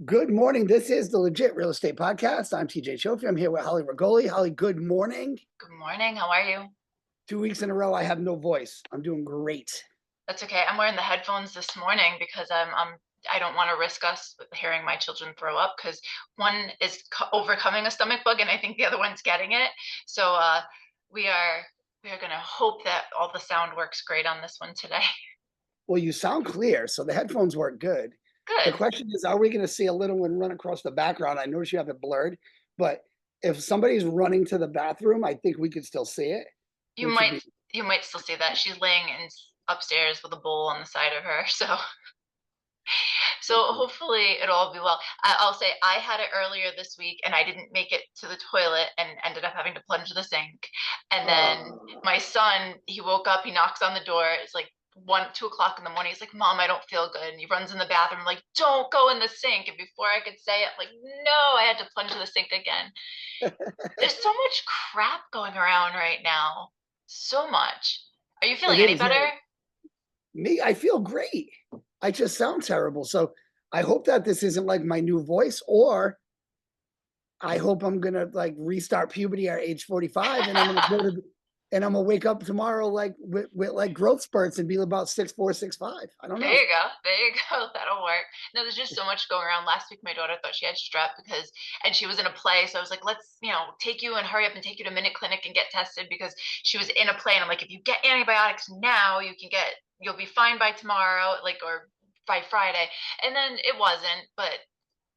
Good morning. This is the Legit Real Estate Podcast. I'm TJ Shofi. I'm here with Holly Regoli. Holly, good morning. Good morning. How are you? 2 weeks in a row, I have no voice. I'm doing great. That's okay. I'm wearing the headphones this morning because I don't want to risk us hearing my children throw up because one is overcoming a stomach bug and I think the other one's getting it. So we are we are gonna hope that all the sound works great on this one today. Well, you sound clear, so the headphones work good. The Good. question is, are we going to see a little one run across the background? I notice you have it blurred, but if somebody's running to the bathroom, I think we could still see it, You which would might be, you might still see that she's laying upstairs with a bowl on the side of her. So hopefully it'll all be well. I'll say I had it earlier this week and I didn't make it to the toilet and ended up having to plunge the sink. And then uh, my son, he woke up, he knocks on the door. It's like 2 o'clock in the morning. He's like, Mom, I don't feel good. And he runs in the bathroom, I'm like, don't go in the sink. And before I could say it, I'm like, no, I had to plunge the sink again. There's so much crap going around right now. So much. Are you it feeling any is. better? Me, I feel great. I just sound terrible. So I hope that this isn't like my new voice, or I hope I'm gonna like restart puberty at age 45, and I'm gonna wake up tomorrow like with like growth spurts and be about 6'4", 6'5". I don't There know. you go. There you go. That'll work. No, there's just so much going around. Last week, my daughter thought she had strep and she was in a play. So I was like, let's, take you and hurry up and take you to Minute Clinic and get tested because she was in a play. And I'm like, if you get antibiotics now, you'll be fine by tomorrow, like, or by Friday. And then it wasn't, but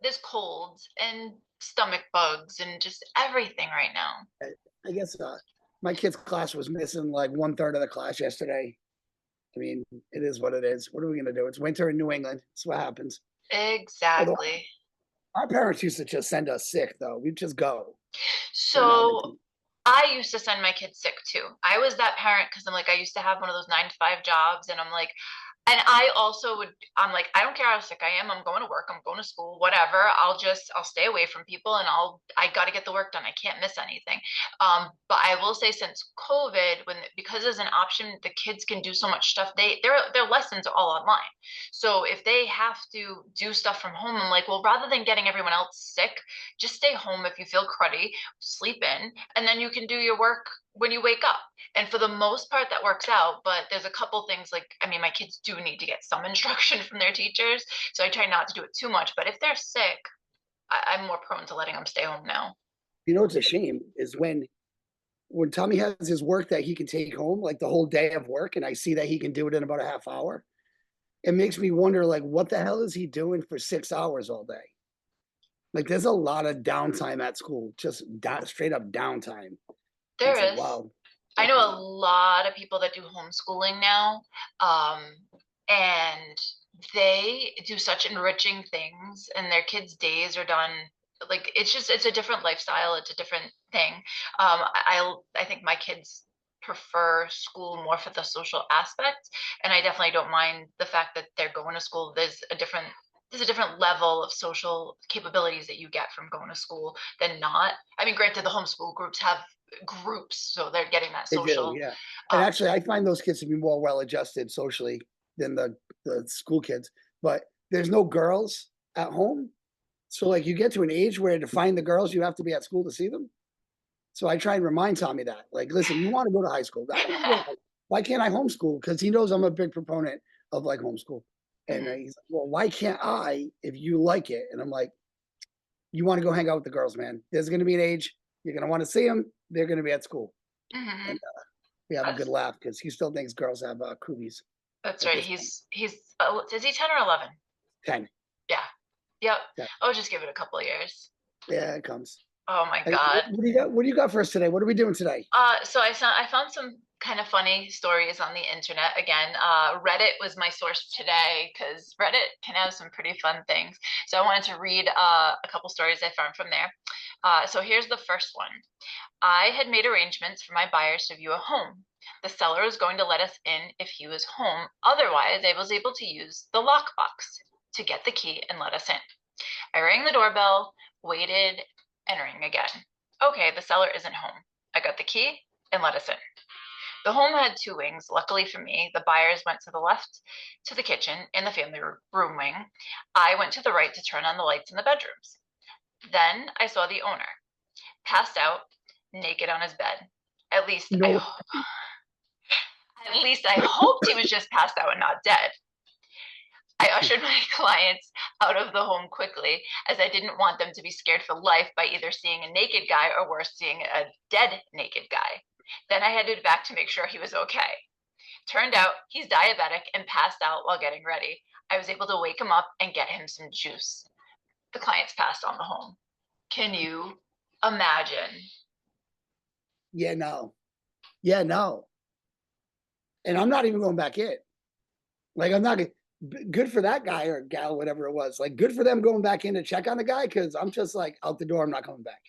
there's colds and stomach bugs and just everything right now. I guess my kid's class was missing like 1/3 of the class yesterday. I mean, it is what it is. What are we gonna do? It's winter in New England. That's what happens. Although Exactly. our parents used to just send us sick, though. We'd just go. But now they So I used to send my kids sick too. I was that parent because I'm like, I used to have one of those 9 to 5 jobs, and I'm like, and I also I'm like, I don't care how sick I am. I'm going to work. I'm going to school, whatever. I'll stay away from people and I got to get the work done. I can't miss anything. But I will say since COVID, because there's an option, the kids can do so much stuff. Their lessons are all online. So if they have to do stuff from home, I'm like, well, rather than getting everyone else sick, just stay home if you feel cruddy, sleep in, and then you can do your work when you wake up. And for the most part, that works out. But there's a couple things like, I mean, my kids do need to get some instruction from their teachers. So I try not to do it too much. But if they're sick, I'm more prone to letting them stay home now. You know, it's a shame is when Tommy has his work that he can take home, like the whole day of work, and I see that he can do it in about a half hour. It makes me wonder, like, what the hell is he doing for 6 hours all day? Like, there's a lot of downtime at school, just straight up downtime. And it's like, There is. wow, I know a lot of people that do homeschooling now. And they do such enriching things, and their kids' days are done. Like it's a different lifestyle. It's a different thing. I think my kids prefer school more for the social aspect, and I definitely don't mind the fact that they're going to school. There's a different level of social capabilities that you get from going to school than not. I mean, granted, the homeschool groups have groups, so they're getting that they do, social. yeah. And Um, actually, I find those kids to be more well adjusted socially than the school kids. But there's no girls at home, so like you get to an age where to find the girls, you have to be at school to see them. So I try and remind Tommy that, like, listen, you want to go to high school. I want to go to high school. Why can't I homeschool? Because he knows I'm a big proponent of like homeschool. And mhm. he's like, well, why can't I if you like it? And I'm like, you want to go hang out with the girls, man. There's going to be an age. You're going to want to see them. They're going to be at school. And Mhm. we have a good That's laugh because he still thinks girls have cooties that's at right. this point. He's is he 10 or 11? 10. Yeah. Yep. 10. I'll just give it a couple of years. Yeah, it comes. Oh my And God. what do you got? What do you got for us today? What are we doing today? So I found some kind of funny stories on the internet again. Reddit was my source today because Reddit can have some pretty fun things. So I wanted to read a couple stories I found from there. So here's the first one. I had made arrangements for my buyers to view a home. The seller was going to let us in if he was home. Otherwise, I was able to use the lockbox to get the key and let us in. I rang the doorbell, waited, and rang again. Okay, the seller isn't home. I got the key and let us in. The home had two wings. Luckily for me, the buyers went to the left to the kitchen in the family room wing. I went to the right to turn on the lights in the bedrooms. Then I saw the owner passed out, naked on his bed. At least I No, at least I hoped he was just passed out and not dead. I ushered my clients out of the home quickly as I didn't want them to be scared for life by either seeing a naked guy or worse, seeing a dead naked guy. Then I headed back to make sure he was okay. Turned out he's diabetic and passed out while getting ready. I was able to wake him up and get him some juice. The clients passed on the home. Can you imagine? yeah, no, yeah, no. And I'm not even going back in. Like, I'm not good for that guy or gal, whatever it was. Like, good for them going back in to check on the guy because I'm just like out the door. I'm not coming back.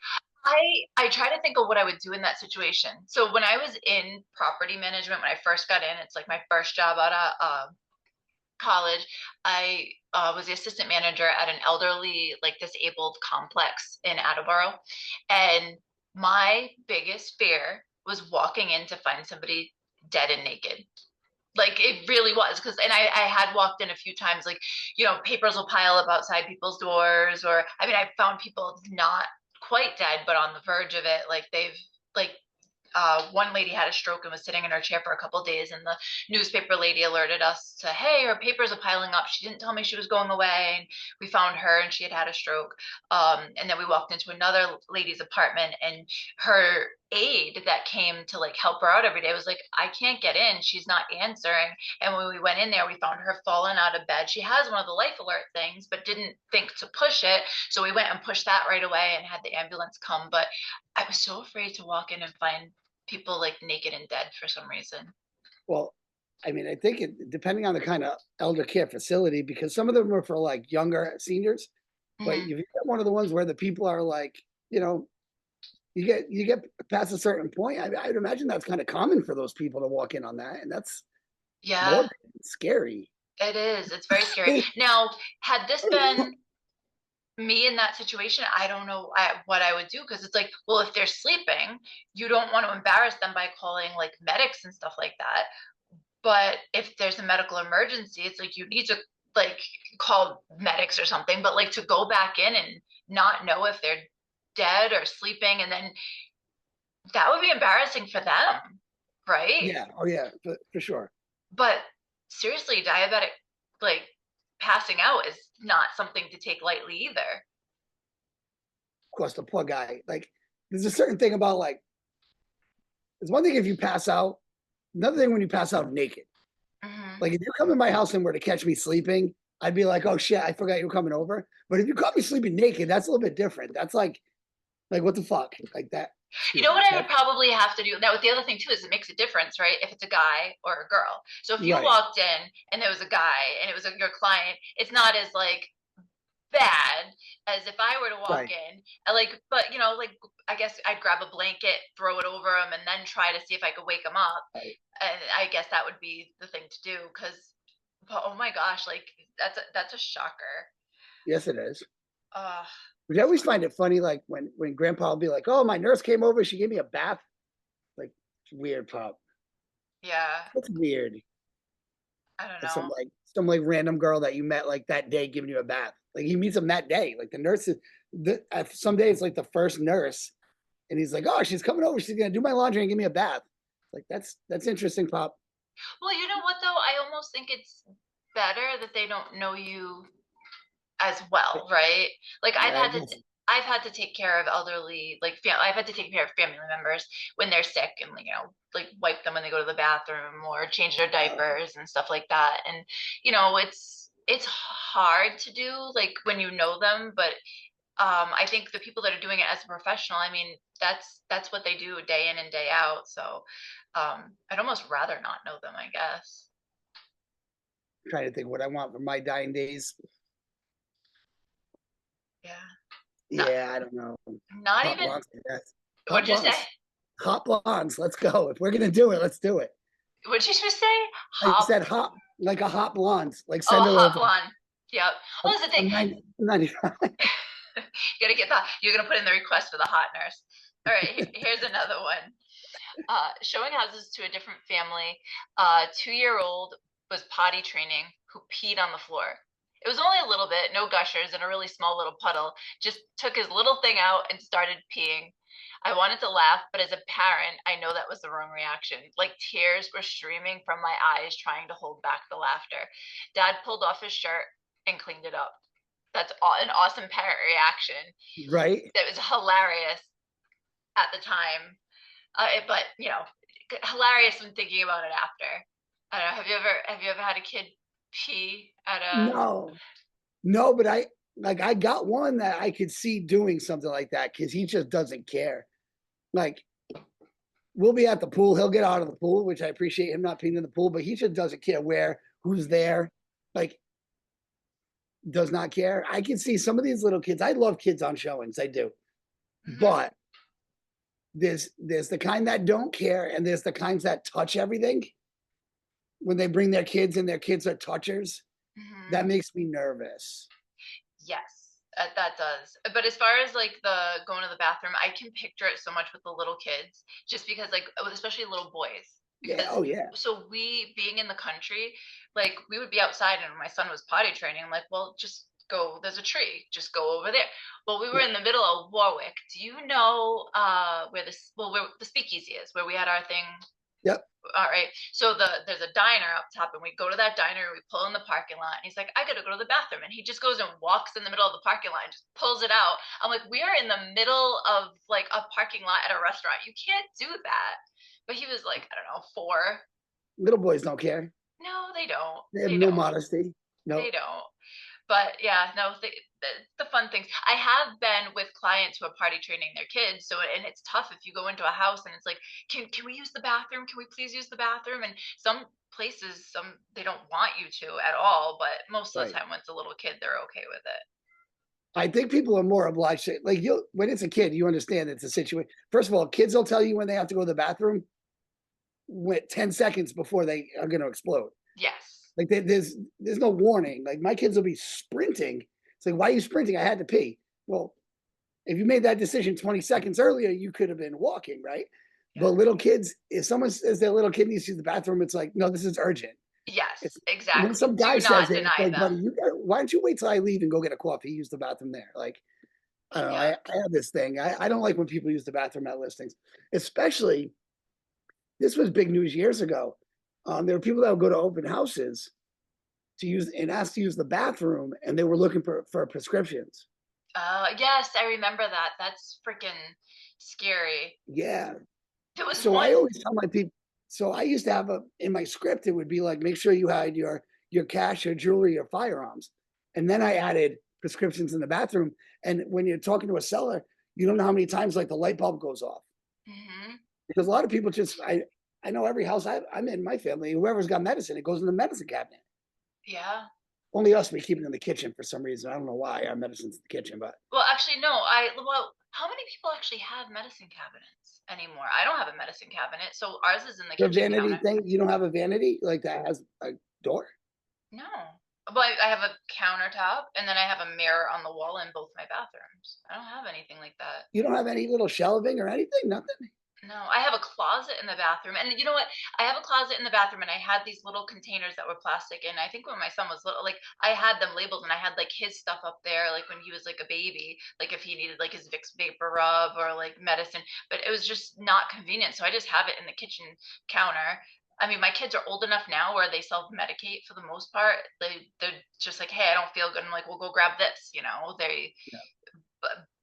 I try to think of what I would do in that situation. So when I was in property management, when I first got in, it's like my first job out of college. I was the assistant manager at an elderly, like disabled complex in Attleboro, and my biggest fear was walking in to find somebody dead and naked. Like it really was because and I had walked in a few times like papers will pile up outside people's doors or I mean I found people not quite dead but on the verge of it like they've like one lady had a stroke and was sitting in her chair for a couple of days and the newspaper lady alerted us to hey her papers are piling up, she didn't tell me she was going away, and we found her and she had had a stroke. And then we walked into another lady's apartment and her aide that came to like help her out every day was like I can't get in, she's not answering. And when we went in there we found her fallen out of bed. She has one of the life alert things but didn't think to push it, so we went and pushed that right away and had the ambulance come. But I was so afraid to walk in and find people like naked and dead for some reason. Well, I mean, I think depending on the kind of elder care facility, because some of them are for like younger seniors, but if Mhm. you get one of the ones where the people are like, you know, you get past a certain point. I'd imagine that's kind of common for those people to walk in on that, and that's more Yeah, scary. it is. It's very scary. Now, had this been me in that situation, I don't know what I would do because it's like, well, if they're sleeping, you don't want to embarrass them by calling like medics and stuff like that. But if there's a medical emergency, it's like you need to like call medics or something. But like to go back in and not know if they're dead or sleeping, and then that would be embarrassing for them, right? Yeah, oh yeah, for sure. But seriously, diabetic, like passing out is not something to take lightly either. Of course, the poor guy. Like, there's a certain thing about like, it's one thing if you pass out. Another thing when you pass out naked. Hmm. Like if you come in my house and were to catch me sleeping, I'd be like, oh shit, I forgot you were coming over. But if you caught me sleeping naked, that's a little bit different. That's like what the fuck? Like that. You Excuse know me. what I would probably have to do? Now, with the other thing too is it makes a difference, right? If it's a guy or a girl. So if you Right. walked in and there was a guy and it was your client, it's not as like bad as if I were to walk Right. in. And like, but like I guess I'd grab a blanket, throw it over him, and then try to see if I could wake him up. Right. And I guess that would be the thing to do because, oh my gosh, like that's a shocker. Yes, it is. Uh, But I always find it funny, like when grandpa will be like, oh, my nurse came over, she gave me a bath. Like it's weird, pop. yeah, It's weird. I don't That know. some like random girl that you met like that day giving you a bath. Like he meets them that day. Like the nurse is some days like the first nurse, and he's like, oh, she's coming over. She's gonna do my laundry and give me a bath. Like that's interesting, pop. Well, you know what though? I almost think it's better that they don't know you as well, right? Like Yeah, I guess. I've had to take care of elderly, like I've had to take care of family members when they're sick and like wipe them when they go to the bathroom or change their Uh, diapers and stuff like that. And it's hard to do like when you know them, but I think the people that are doing it as a professional, I mean, that's what they do day in and day out. So I'd almost rather not know them, I guess. trying to think what I want for my dying days. Yeah. Not Yeah, I don't know. not Hot even blondes, I guess. Hot what'd you say? blondes. Hot blondes. Let's go. If we're gonna do it, let's do it. What'd you just say? I Hop. said hot, like a hot blonde. Like Oh, a send her hot over. blonde. Yep. Well, that's the thing. I'm 95. You gotta get that. You're gonna put in the request for the hot nurse. All right, here's another one. showing houses to a different family. 2-year-old was potty training who peed on the floor. It was only a little bit, no gushers, and a really small little puddle. Just took his little thing out and started peeing. I wanted to laugh, but as a parent, I know that was the wrong reaction. Like tears were streaming from my eyes, trying to hold back the laughter. Dad pulled off his shirt and cleaned it up. That's an awesome parent reaction. Right? That was hilarious at the time. But hilarious when thinking about it after. I don't know. Have you ever had a kid pee at a? No, no, but I got one that I could see doing something like that because he just doesn't care. Like we'll be at the pool, he'll get out of the pool, which I appreciate him not peeing in the pool, but he just doesn't care where, who's there. Like does not care. I can see some of these little kids. I love kids on showings, I do. Mhm, But there's the kind that don't care, and there's the kinds that touch everything when they bring their kids and their kids are touchers. mhm. That makes me nervous. Yes, that does. But as far as like the going to the bathroom, I can picture it so much with the little kids, just because like especially little boys. Yeah. Because Oh yeah. so we being in the country, like we would be outside and my son was potty training. I'm like, well, just go. There's a tree. Just go over there. Well, we were Yeah. in the middle of Warwick. Do you know where the speakeasy is, where we had our thing? Yep. All right. So there's a diner up top, and we go to that diner. We pull in the parking lot, and he's like, "I gotta go to the bathroom," and he just goes and walks in the middle of the parking lot and just pulls it out. I'm like, "We are in the middle of like a parking lot at a restaurant. You can't do that." But he was like, I don't know, 4. Little boys don't care. No, they don't. They have They no don't. modesty. They No. don't. But yeah, no, the fun things. I have been with clients who are party training their kids. So, and it's tough if you go into a house and it's like, can we use the bathroom? Can we please use the bathroom? And some places, some they don't want you to at all. But most of the Right. time, when it's a little kid, they're okay with it. I think people are more obliged to like you when it's a kid, you understand it's a situation. First of all, kids will tell you when they have to go to the bathroom with 10 seconds before they are going to explode. Yes. Like there's no warning. Like my kids will be sprinting. It's like, why are you sprinting? I had to pee. Well, if you made that decision 20 seconds earlier, you could have been walking, right? Yeah. But little kids, if someone says their little kid needs to use the bathroom, it's like, no, this is urgent. Yes. It's when Exactly. some guy Do says not it, it's deny like, buddy, them. why don't you wait till I leave and go get a coffee? Use the bathroom there. Like, I don't know. Yeah. I have this thing. I don't like when people use the bathroom at listings, especially this was big news years ago. There were people that would go to open houses to use and ask to use the bathroom, and they were looking for prescriptions. Yes, I remember that. That's freaking scary. Yeah. There was So one. I always tell my people. So I used to have a in my script. It would be like, make sure you had your cash, your jewelry, your firearms, and then I added prescriptions in the bathroom. And when you're talking to a seller, you don't know how many times like the light bulb goes off Mhm. because a lot of people just I know every house I'm in my family, whoever's got medicine, it goes in the medicine cabinet. Yeah. Only us, we keep it in the kitchen for some reason. I don't know why our medicine's in the kitchen, but Well, actually, no. How many people actually have medicine cabinets anymore? I don't have a medicine cabinet, so ours is in the your kitchen vanity counter. thing, you don't have a vanity like that has a door. No. But I have a countertop, and then I have a mirror on the wall in both my bathrooms. I don't have anything like that. You don't have any little shelving or anything, nothing. No, I have a closet in the bathroom. And you know what? I have a closet in the bathroom and I had these little containers that were plastic. And I think when my son was little, like I had them labeled and I had like his stuff up there, like when he was like a baby, like if he needed like his Vicks vapor rub or like medicine, but it was just not convenient. So I just have it in the kitchen counter. I mean, my kids are old enough now where they self-medicate for the most part. They're just like, hey, I don't feel good. I'm like, well, go grab this, Yeah.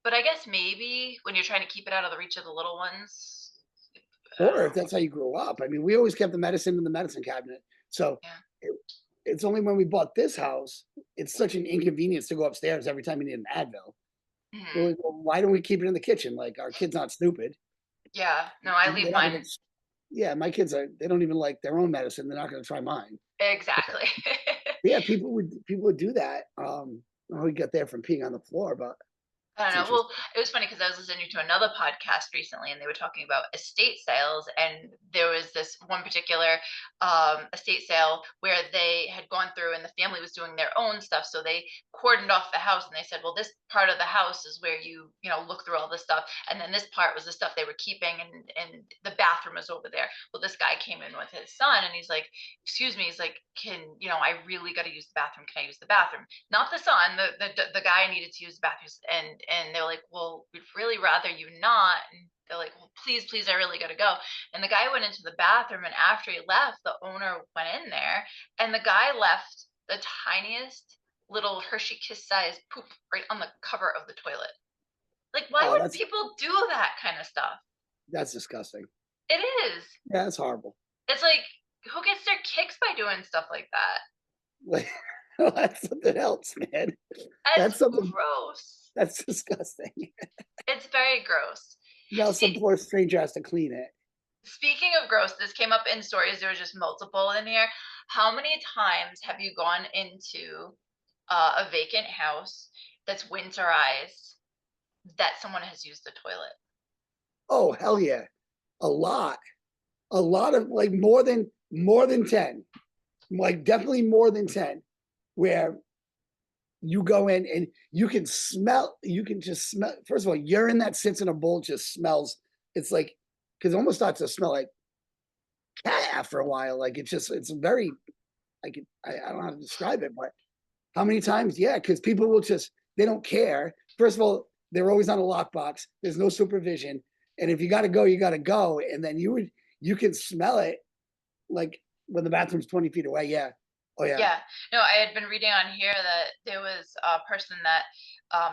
but I guess maybe when you're trying to keep it out of the reach of the little ones, I don't Or if know. that's how you grew up. I mean, we always kept the medicine in the medicine cabinet. So Yeah. it, it's only when we bought this house, it's such an inconvenience to go upstairs every time we need an Advil. We're Mhm. like, well, why don't we keep it in the kitchen? Like our kid's not stupid. Yeah. No, I They're leave not gonna, mine. yeah, my kids are. They don't even like their own medicine. They're not going to try mine. Exactly. Yeah, people would do that. I don't know how we got there from peeing on the floor, but I It's don't know. interesting. Well, it was funny because I was listening to another podcast recently, and they were talking about estate sales. And there was this one particular estate sale where they had gone through, and the family was doing their own stuff. So they cordoned off the house, and they said, "Well, this part of the house is where you know look through all this stuff, and then this part was the stuff they were keeping, and the bathroom is over there." Well, this guy came in with his son, and he's like, "Excuse me," he's like, "Can I really got to use the bathroom? Can I use the bathroom?" Not the son, the guy needed to use the bathroom, and they're like, "Well, we'd really rather you not." And they're like, "Well, please, I really gotta go." And the guy went into the bathroom, and after he left, the owner went in there, and the guy left the tiniest little Hershey Kiss size poop right on the cover of the toilet. Like, why Oh, would people do that kind of stuff? that's disgusting. It is. Yeah, that's horrible. It's like, who gets their kicks by doing stuff like that? Like, that's something else, man. It's That's something gross. that's disgusting. It's very gross. Now some poor stranger has to clean it. Speaking of gross, this came up in stories. There was just multiple in here. How many times have you gone into a vacant house that's winterized that someone has used the toilet? Oh, hell yeah. A lot. A lot of like more than 10. Like definitely more than 10 where you go in and you can just smell. First of all, urine that sits in a bowl just smells. It's like because it almost starts to smell like cat after a while. Like it's very I don't know how to describe it, but how many times? Yeah, because people will just they don't care. First of all, they're always on a lockbox. There's no supervision, and if you got to go, you got to go. And then you can smell it like when the bathroom's 20 feet away. Yeah. Oh yeah. Yeah, no, I had been reading on here that there was a person that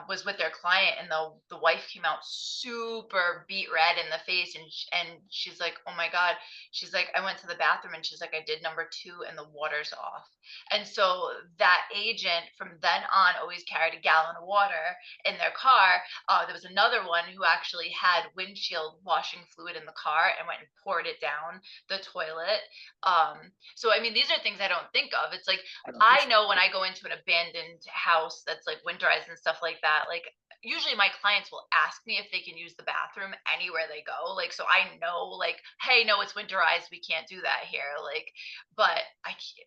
was with their client, and the wife came out super beat red in the face, and she's like, "Oh my God," she's like, "I went to the bathroom," and she's like, "I did number two, and the water's off." And so that agent from then on always carried a gallon of water in their car. There was another one who actually had windshield washing fluid in the car and went and poured it down the toilet. So I mean, these are things I don't think of. It's like I don't think I so. know when I go into an abandoned house that's like winterized and stuff like that, like usually my clients will ask me if they can use the bathroom anywhere they go. Like, so I know, like, hey, no, it's winterized. We can't do that here. Like, but I can't,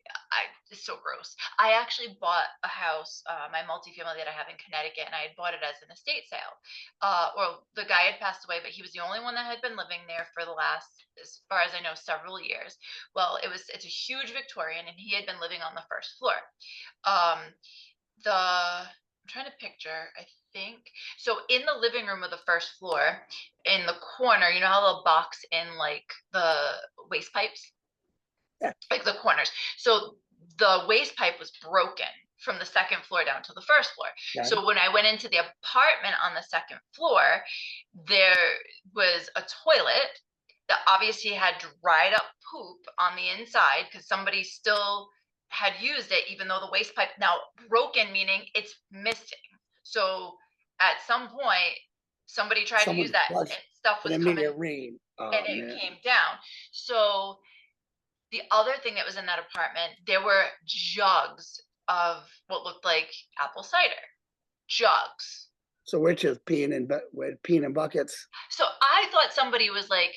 it's so gross. I actually bought a house, my multifamily that I have in Connecticut, and I had bought it as an estate sale. Well, the guy had passed away, but he was the only one that had been living there for the last, as far as I know, several years. Well, it's a huge Victorian, and he had been living on the first floor. Um, I'm trying to picture, I think. So in the living room of the first floor, in the corner, you know how they'll box in like the waste pipes, Yeah. like the corners. So the waste pipe was broken from the second floor down to the first floor. Okay. So when I went into the apartment on the second floor, there was a toilet that obviously had dried up poop on the inside because somebody still had used it, even though the waste pipe now broken, meaning it's missing. So at some point, somebody tried to use Someone that, and flushed stuff and was then made coming, it rain. and Oh it man. came down. So the other thing that was in that apartment, there were jugs of what looked like apple cider. Jugs. So we're just we're peeing in buckets. So I thought somebody was like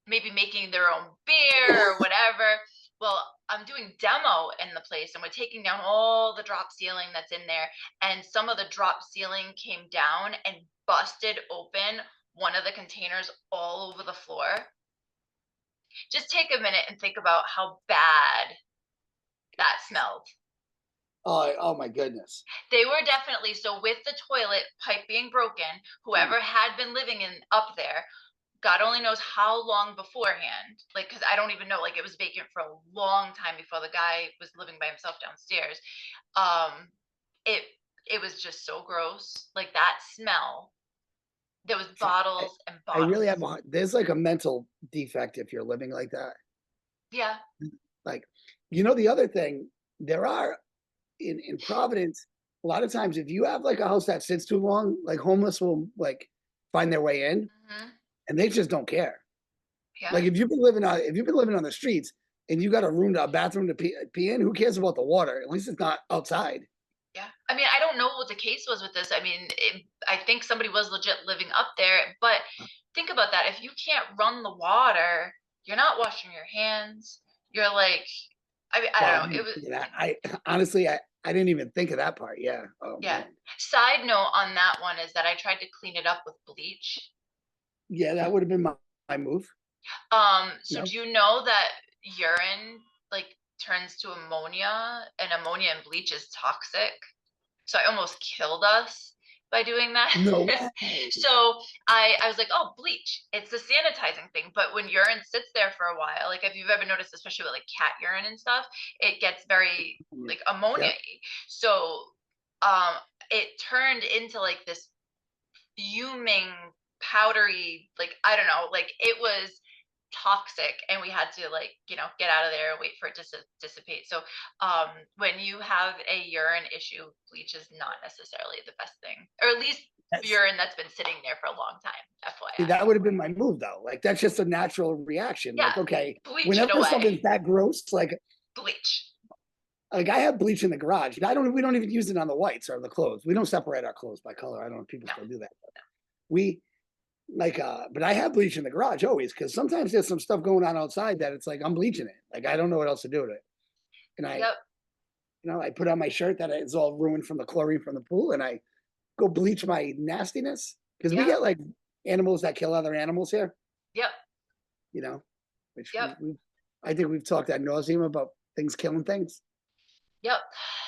maybe making their own beer or whatever. Well, I'm doing demo in the place, and we're taking down all the drop ceiling that's in there. And some of the drop ceiling came down and busted open one of the containers all over the floor. Just take a minute and think about how bad that smelled. Oh my goodness. They were definitely, so with the toilet pipe being broken, whoever had been living in up there, God only knows how long beforehand, like, because I don't even know, like, it was vacant for a long time before the guy was living by himself downstairs. Um, it it was just so gross, like that smell. There was See, bottles and I really bottles. have there's like a mental defect if you're living like that. Yeah. Like, the other thing, there are in Providence, a lot of times if you have like a house that sits too long, like homeless will like find their way in Hmm. and they just don't care. Yeah. Like if you've been living on the streets and you got a bathroom to pee in, who cares about the water? At least it's not outside. Yeah. I mean, I don't know what the case was with this. I mean, I think somebody was legit living up there, but think about that. If you can't run the water, you're not washing your hands. You're like, I mean, I don't Well, know. It was, yeah, I honestly, I didn't even think of that part. Yeah. Oh yeah. man. Side note on that one is that I tried to clean it up with bleach. Yeah, that would have been my move. So No, do you know that urine like turns to ammonia and ammonia and bleach is toxic? So I almost killed us by doing that. no way. So I was like, oh, bleach. It's a sanitizing thing. But when urine sits there for a while, like if you've ever noticed, especially with like cat urine and stuff, it gets very like ammonia. Yep. So um it turned into like this fuming, powdery, like I don't know, like it was toxic and we had to like get out of there and wait for it to dissipate. So when you have a urine issue, bleach is not necessarily the best thing, or at least That's, urine that's been sitting there for a long time, see, FYI. that would have been my move though. Like that's just a natural reaction. Yeah, Like, okay, bleach it whenever away. something's that gross, Bleach. like I have bleach in the garage. We don't even use it on the whites or the clothes. We don't separate our clothes by color. I don't know if people No. still do that. We but I have bleach in the garage always because sometimes there's some stuff going on outside that it's like I'm bleaching it. Like I don't know what else to do with it. And Yep. I put on my shirt that is all ruined from the chlorine from the pool, and I go bleach my nastiness because we Yep. get like animals that kill other animals here. Yep. You know, which Yep. I think we've talked ad nauseum about things killing things. Yep.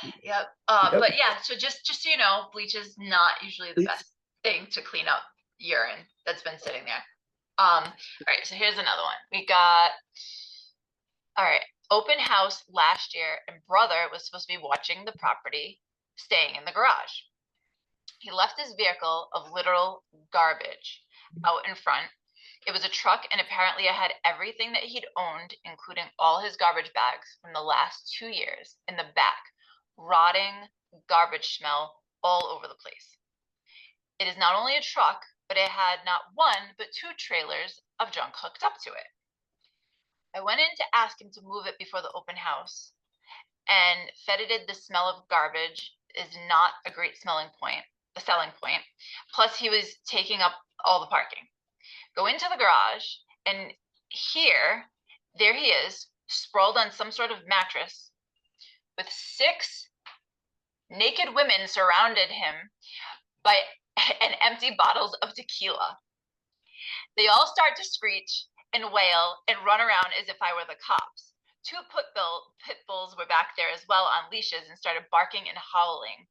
Yep. Yep. But yeah, so just so you know, bleach is not usually the best thing to clean up urine that's been sitting there. All right, so here's another one. We got, all right, open house last year, and brother was supposed to be watching the property, staying in the garage. He left his vehicle of literal garbage out in front. It was a truck, and apparently it had everything that he'd owned, including all his garbage bags from the last 2 years, in the back. Rotting garbage smell all over the place. It is not only a truck, but it had not one, but two trailers of junk hooked up to it. I went in to ask him to move it before the open house, and fetid the smell of garbage is not a great a selling point. Plus, he was taking up all the parking. Go into the garage, and there he is, sprawled on some sort of mattress, with 6 naked women surrounded him by and empty bottles of tequila. They all start to screech and wail and run around as if I were the cops. 2 pit bulls were back there as well on leashes and started barking and howling.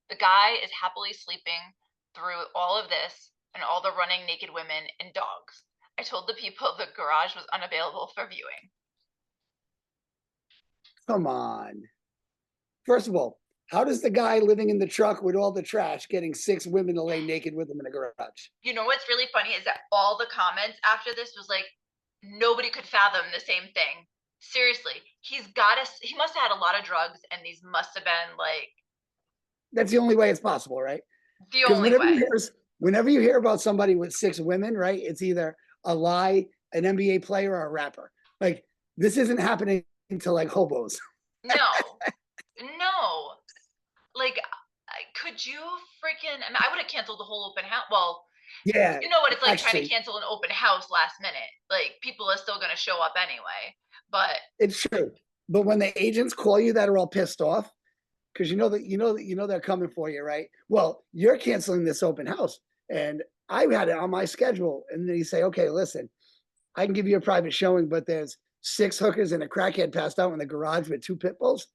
The guy is happily sleeping through all of this and all the running naked women and dogs. I told the people the garage was unavailable for viewing. Come on. First of all, how does the guy living in the truck with all the trash getting 6 women to lay naked with him in a garage? You know what's really funny is that all the comments after this was like, nobody could fathom the same thing. Seriously, he must have had a lot of drugs, and these must have been like That's the only way it's possible, right? the Because only way. whenever you hear about somebody with 6 women, right, it's either a lie, an NBA player, or a rapper. Like this isn't happening to like hobos. No, no. Like, could you freaking? I mean, I would have canceled the whole open house. Well, Yeah, you know what it's like trying to actually, cancel an open house last minute. Like, people are still going to show up anyway. But it's true. But when the agents call you that are all pissed off, because they're coming for you, right? Well, you're canceling this open house, and I had it on my schedule, and then you say, okay, listen, I can give you a private showing, but there's 6 hookers and a crackhead passed out in the garage with 2 pit bulls.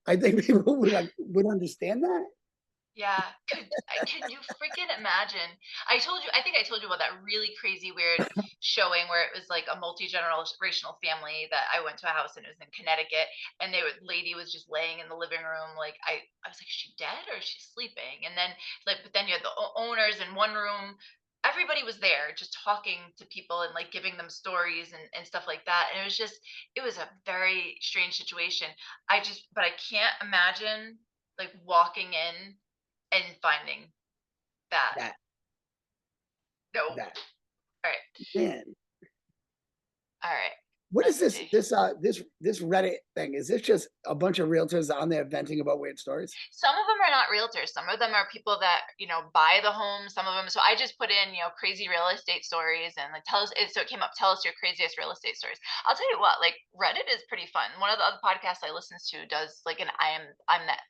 I think people would understand that. yeah, can you freaking imagine? I think I told you about that really crazy weird showing where it was like a multi-generational family that I went to a house and it was in Connecticut, and lady was just laying in the living room. Like I was like, is she dead or is she sleeping? And then but then you had the owners in one room. Everybody was there just talking to people and like giving them stories and stuff like that. And it was a very strange situation. But I can't imagine like walking in and finding that. That No. that All right. man. All right. What is Let's this, see. this Reddit thing? Is this just a bunch of realtors on there venting about weird stories? Some of them are not realtors. Some of them are people that, buy the home. Some of them. So I just put in, crazy real estate stories and like so it came up, tell us your craziest real estate stories. I'll tell you what, like Reddit is pretty fun. One of the other podcasts I listen to does like an I'm that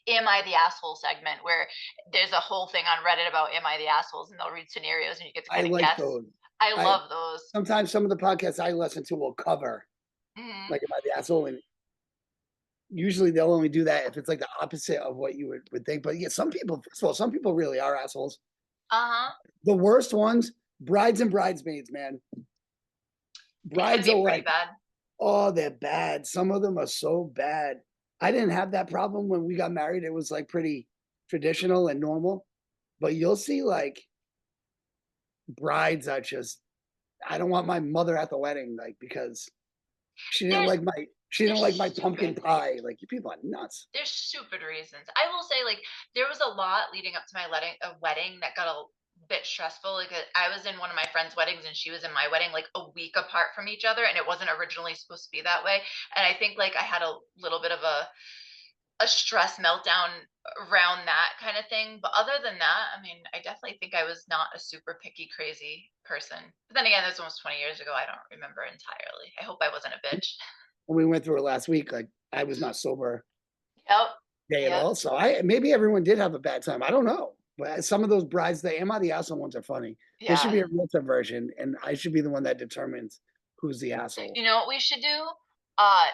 am I the asshole segment where there's a whole thing on Reddit about am I the assholes and they'll read scenarios and you get to I kind of like guess. those. I I love those. sometimes some of the podcasts I listen to will cover Hmm. like am I the asshole, and usually they'll only do that if it's like the opposite of what you would think. But yeah, some people, first of all, some people really are assholes. Uh-huh. The worst ones, brides and bridesmaids, man. They can Brides be are pretty like, bad. oh, they're bad. Some of them are so bad. I didn't have that problem when we got married. It was like pretty traditional and normal. But you'll see like brides are just, I don't want my mother at the wedding, like because There's she didn't there's like my pumpkin stupid pie. reasons. Like you people are nuts. There's stupid reasons. I will say, like, there was a lot leading up to my wedding that got a bit stressful. Like, I was in one of my friends' weddings and she was in my wedding like a week apart from each other, and it wasn't originally supposed to be that way. And I think like I had a little bit of a stress meltdown around that kind of thing. But other than that, I mean, I definitely think I was not a super picky, crazy person. But then again, that's almost 20 years ago. I don't remember entirely. I hope I wasn't a bitch. When we went through it last week, like I was not sober Yep. day at Yep. all. So I maybe everyone did have a bad time. I don't know. But some of those brides, the Am I the Asshole ones are funny. There should Yeah. be a realtor version, and I should be the one that determines who's the asshole. You know what we should do?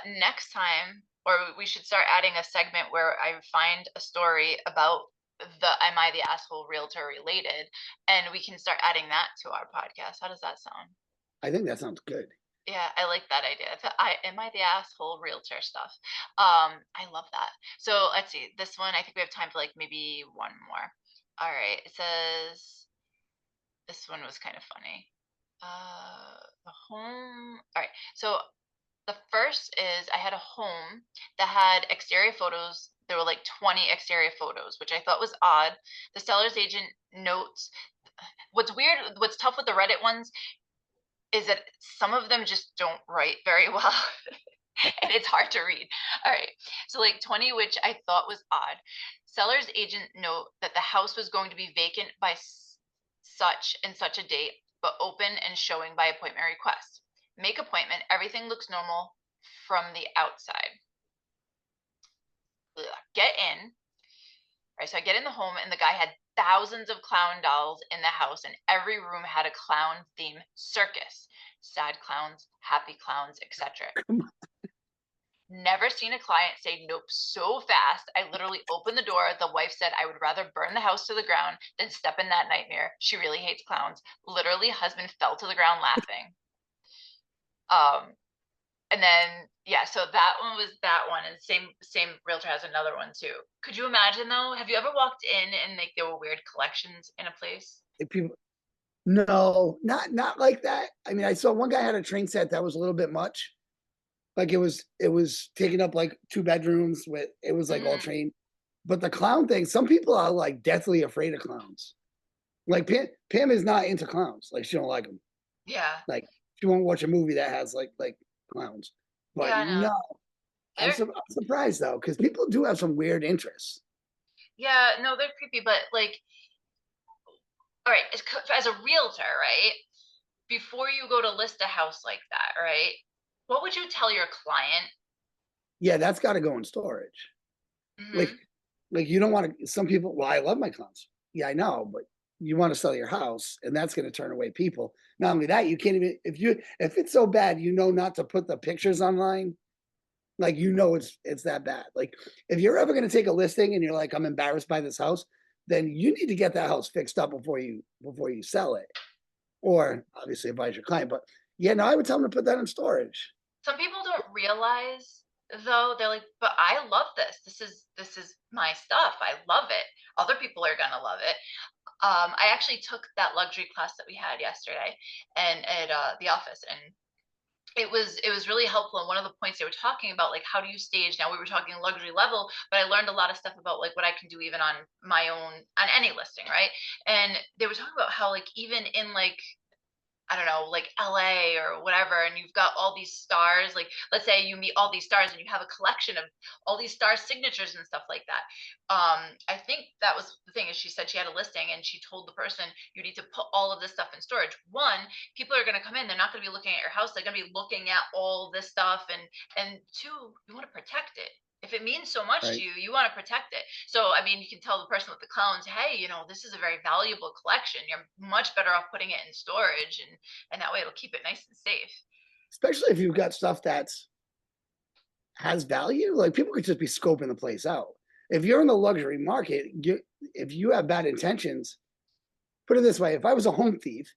Next time, or we should start adding a segment where I find a story about the Am I the Asshole Realtor related, and we can start adding that to our podcast. How does that sound? I think that sounds good. Yeah, I like that idea. Am I the asshole realtor stuff? I love that. So let's see. This one, I think we have time for like maybe one more. All right. It says this one was kind of funny. The home. All right. So the first is I had a home that had exterior photos. There were like 20 exterior photos, which I thought was odd. The seller's agent notes what's weird, what's tough with the Reddit ones is that some of them just don't write very well. And it's hard to read. All right. So like 20, which I thought was odd. Seller's agent note that the house was going to be vacant by such and such a date, but open and showing by appointment request. Make appointment. Everything looks normal from the outside. Ugh. Get in. Right. So I get in the home and the guy had thousands of clown dolls in the house, and every room had a clown theme circus. Sad clowns, happy clowns, etc. Never seen a client say nope so fast. I literally opened the door. The wife said, I would rather burn the house to the ground than step in that nightmare. She really hates clowns. Literally, husband fell to the ground laughing. Um, and then yeah, so that one was that one, and same realtor has another one too. Could you imagine though? Have you ever walked in and like there were weird collections in a place? If people, no, not like that. I mean, I saw one guy had a train set that was a little bit much. Like it was taking up like two bedrooms with it was like all Hmm. train. But the clown thing, some people are like deathly afraid of clowns. Like Pam is not into clowns. Like she don't like them. Yeah. Like she won't watch a movie that has like clowns. But Yeah, I know. no, They're I'm surprised though because people do have some weird interests. yeah, no, they're creepy, but like, all right, as a realtor, right? Before you go to list a house like that, right? What would you tell your client? Yeah, that's got to go in storage. Like Hmm. like you don't want to. Some people. Well, I love my clowns. Yeah, I know, but you want to sell your house, and that's going to turn away people. Not only that, you can't even if it's so bad, you know not to put the pictures online. Like you know it's that bad. Like if you're ever going to take a listing and you're like I'm embarrassed by this house, then you need to get that house fixed up before you sell it. Or obviously advise your client. But yeah, no, I would tell them to put that in storage. Some people don't realize though, they're like, but I love this. This is my stuff. I love it. Other people are gonna love it. I actually took that luxury class that we had yesterday and at the office, and it was really helpful. And one of the points they were talking about, like, how do you stage? Now we were talking luxury level, but I learned a lot of stuff about like what I can do even on my own on any listing, right? And they were talking about how like even in like I don't know, like LA or whatever, and you've got all these stars, like let's say you meet all these stars and you have a collection of all these star signatures and stuff like that. I think that was the thing is she said she had a listing and she told the person you need to put all of this stuff in storage. One, people are going to come in, they're not going to be looking at your house, they're going to be looking at all this stuff, and two, you want to protect it. If it means so much to Right. you, you want to protect it. So, I mean, you can tell the person with the clowns, hey, this is a very valuable collection. You're much better off putting it in storage, and that way it'll keep it nice and safe. Especially if you've got stuff that's has value, like people could just be scoping the place out. If you're in the luxury market, if you have bad intentions, put it this way: if I was a home thief,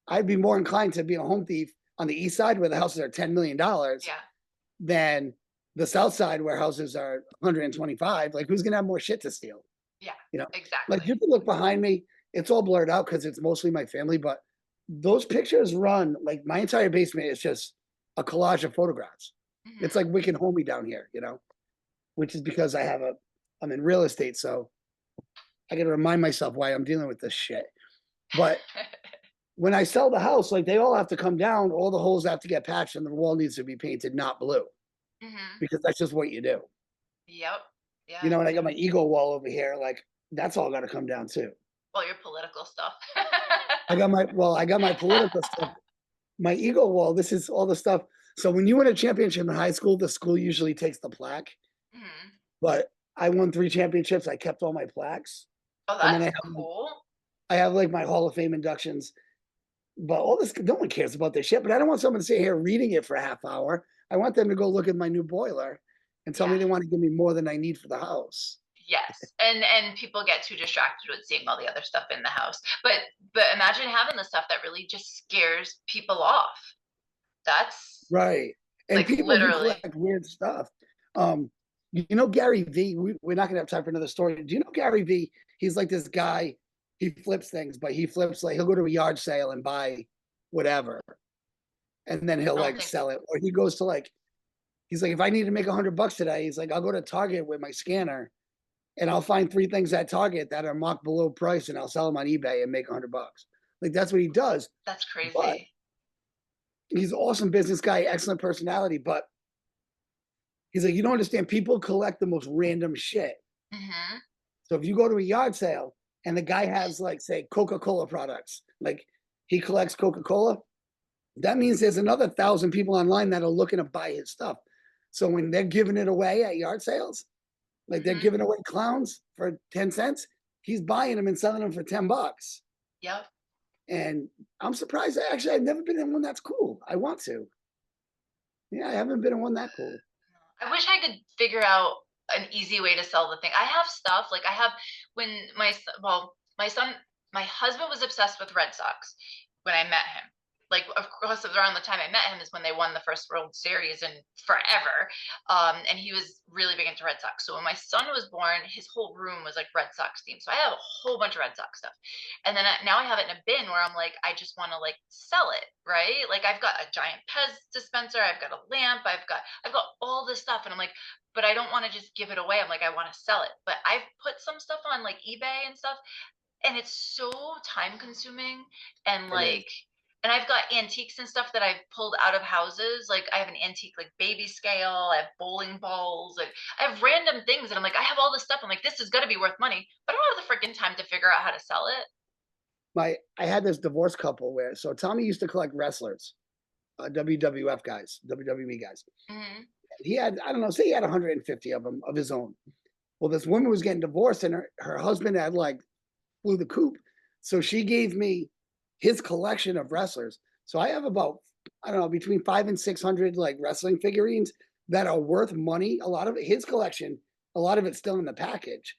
I'd be more inclined to be a home thief on the east side where the houses are $10 million Yeah, than the south side where houses are 125. Like, who's gonna have more shit to steal? yeah, You know, like exactly. you can look behind me; it's all blurred out because it's mostly my family. But those pictures run like my entire basement is just a collage of photographs. It's Hmm. like Wicked Homey down here, which is because I'm in real estate, so I got to remind myself why I'm dealing with this shit. But when I sell the house, like they all have to come down, all the holes have to get patched, and the wall needs to be painted not blue Hmm. because that's just what you do. Yep. Yeah. And I got my ego wall over here, like that's all got to come down too. Well, your political stuff. I got my political stuff, my ego wall. This is all the stuff. So when you win a championship in high school, the school usually takes the plaque. Hmm. But I won 3 championships. I kept all my plaques, Oh, and then that's cool. I have like my Hall of Fame inductions. But all this, no one cares about this shit. But I don't want someone to sit here reading it for a half hour. I want them to go look at my new boiler and tell me Yeah. they want to give me more than I need for the house. Yes. And people get too distracted with seeing all the other stuff in the house. But imagine having the stuff that really just scares people off. That's Right. And like people do literally. collect weird stuff. Um, Gary V. We're not gonna have time for another story. Do you know Gary V? He's like this guy. He flips things, but he flips like he'll go to a yard sale and buy whatever, and then he'll I don't like think sell it. Or he goes to like he's like, if I need to make $100 today, he's like, I'll go to Target with my scanner and I'll find 3 things at Target that are marked below price and I'll sell them on eBay and make $100. Like that's what he does. that's But crazy. he's an awesome business guy, excellent personality. But he's like, you don't understand. People collect the most random shit. Hmm. So if you go to a yard sale and the guy has like, say, Coca-Cola products, like he collects Coca-Cola, that means there's another 1,000 people online that are looking to buy his stuff. So when they're giving it away at yard sales, like they're Hmm. giving away clowns for 10 cents, he's buying them and selling them for $10. Yep. And I'm surprised. Actually, I've never been in one that's cool. I want to. Yeah, I haven't been in one that cool. I wish I could figure out an easy way to sell the thing. I have stuff like I have when my son, my husband was obsessed with Red Sox when I met him. Like, of course, around the time I met him is when they won the first World Series in forever. And he was really big into Red Sox. So when my son was born, his whole room was like Red Sox themed. So I have a whole bunch of Red Sox stuff. And then now I have it in a bin where I'm like, I just want to like sell it, right? Like I've got a giant Pez dispenser, I've got a lamp, I've got all this stuff, and I'm like, but I don't want to just give it away. I'm like, I want to sell it. But I've put some stuff on like eBay and stuff, and it's so time consuming and It is. like and I've got antiques and stuff that I've pulled out of houses. Like I have an antique like baby scale, I have bowling balls, like I have random things and I'm like, I have all this stuff. I'm like, this is gonna be worth money, but I don't have the freaking time to figure out how to sell it. I had this divorced couple where so Tommy used to collect wrestlers, WWF guys, WWE guys. Hmm. He had, I don't know, say he had 150 of them of his own. Well, this woman was getting divorced and her husband had like flew the coop. So she gave me his collection of wrestlers. So I have about, I don't know, between 500 and 600 like wrestling figurines that are worth money. A lot of it, his collection, a lot of it's still in the package.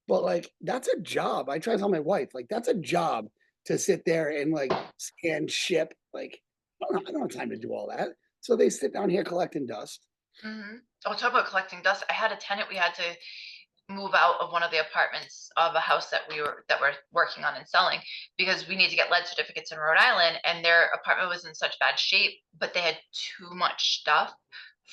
But like, that's a job. I try to tell my wife, like, that's a job to sit there and like scan, ship. Like, I don't have time to do all that. So they sit down here collecting dust. Hmm. Oh, talk about collecting dust. I had a tenant we had to move out of one of the apartments of a house that we're working on and selling because we need to get lead certificates in Rhode Island, and their apartment was in such bad shape, but they had too much stuff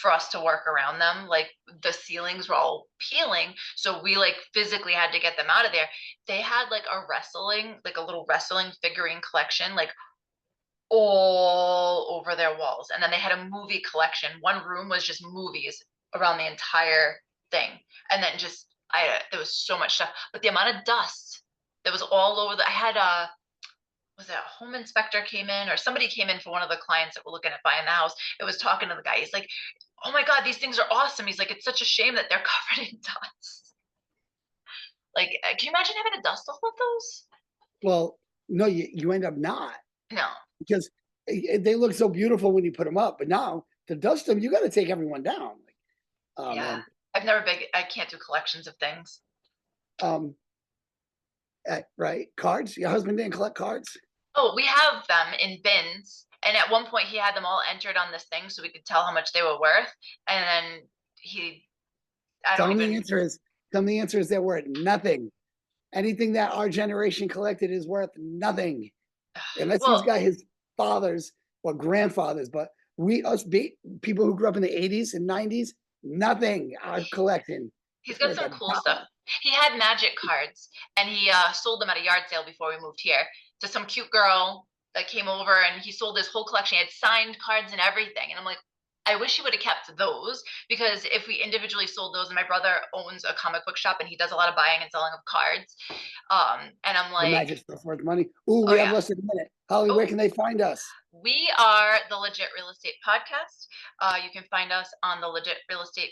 for us to work around them. Like the ceilings were all peeling, so we like physically had to get them out of there. They had like a little wrestling figurine collection, like all over their walls. And then they had a movie collection. One room was just movies around the entire thing. And then just there was so much stuff. But the amount of dust that was all over I had was it a home inspector came in or somebody came in for one of the clients that were looking at buying the house. It was talking to the guy. He's like, oh my God, these things are awesome. He's like, it's such a shame that they're covered in dust. Like, can you imagine having to dust all of those? Well, no, you end up not, No. because they look so beautiful when you put them up, but now to dust them, you got to take everyone down. Like, oh Yeah. man. I can't do collections of things. Um, right. Cards. Your husband didn't collect cards. Oh, we have them in bins. And at one point he had them all entered on this thing so we could tell how much they were worth. And then I Tell don't him even, the answer is. Tell him the answer is they're worth nothing. Anything that our generation collected is worth nothing, unless he's well, got his fathers or grandfathers. But people who grew up in the 80s and 90s, nothing. Our collecting. he's It's got worth some a cool dollar. stuff. He had magic cards and he sold them at a yard sale before we moved here to some cute girl that came over and he sold his whole collection. He had signed cards and everything. And I'm like, I wish he would have kept those because if we individually sold those, and my brother owns a comic book shop and he does a lot of buying and selling of cards. And I'm The like, magic stuff worth money. Ooh, oh we have yeah. less than a minute. Holly, where Oh, can they find us? we are the Legit Real Estate Podcast. You can find us on the Legit Real Estate.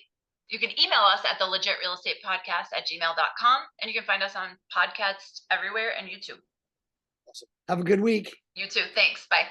You can email us at the Legit Real Estate Podcast at gmail.com. And you can find us on podcasts everywhere and YouTube. Have a good week. You too. Thanks. Bye.